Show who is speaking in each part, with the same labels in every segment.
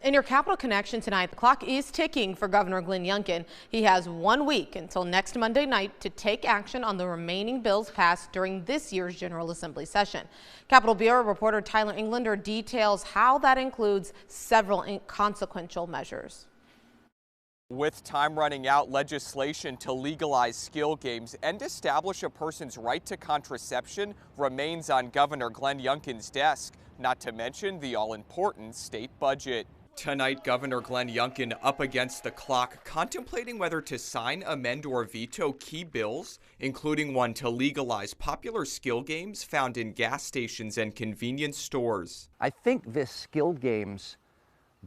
Speaker 1: In your Capital Connection tonight, the clock is ticking for Governor Glenn Youngkin. He has 1 week until next Monday night to take action on the remaining bills passed during this year's General Assembly session. Capitol Bureau reporter Tyler Englander details how that includes several consequential measures.
Speaker 2: With time running out, legislation to legalize skill games and establish a person's right to contraception remains on Governor Glenn Youngkin's desk, not to mention the all-important state budget. Tonight, Governor Glenn Youngkin up against the clock, contemplating whether to sign, amend, or veto key bills, including one to legalize popular skill games found in gas stations and convenience stores.
Speaker 3: I think this skill games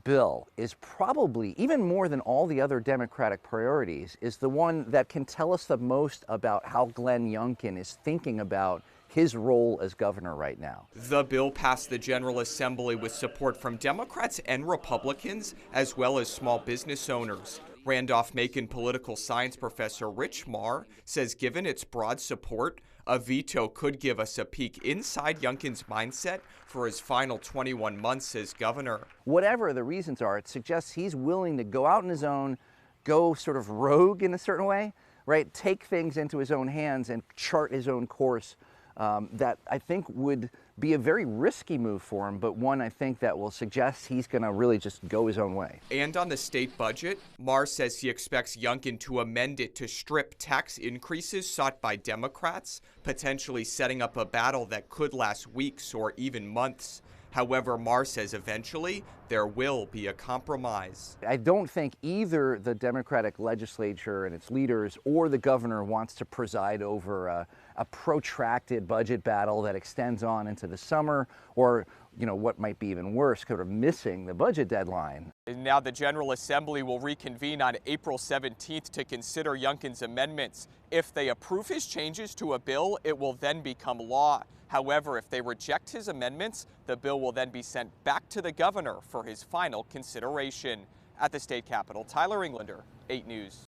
Speaker 3: bill is probably, even more than all the other Democratic priorities, is the one that can tell us the most about how Glenn Youngkin is thinking about his role as governor right now.
Speaker 2: The bill passed the General Assembly with support from Democrats and Republicans, as well as small business owners. Randolph-Macon political science professor Rich Meagher says given its broad support, a veto could give us a peek inside Youngkin's mindset for his final 21 months as governor.
Speaker 3: Whatever the reasons are, it suggests he's willing to go out on his own, go sort of rogue in a certain way, right? Take things into his own hands and chart his own course. That I think would be a very risky move for him, but one I think that will suggest he's going to really just go his own way.
Speaker 2: And on the state budget, Meagher says he expects Youngkin to amend it to strip tax increases sought by Democrats, potentially setting up a battle that could last weeks or even months. However, Meagher says eventually there will be a compromise.
Speaker 3: I don't think either the Democratic legislature and its leaders or the governor wants to preside over a protracted budget battle that extends on into the summer, or, you know, what might be even worse, sort of missing the budget deadline.
Speaker 2: And now the General Assembly will reconvene on April 17th to consider Youngkin's amendments. If they approve his changes to a bill, it will then become law. However, if they reject his amendments, the bill will then be sent back to the governor for his final consideration. At the state capitol, Tyler Englander, 8 News.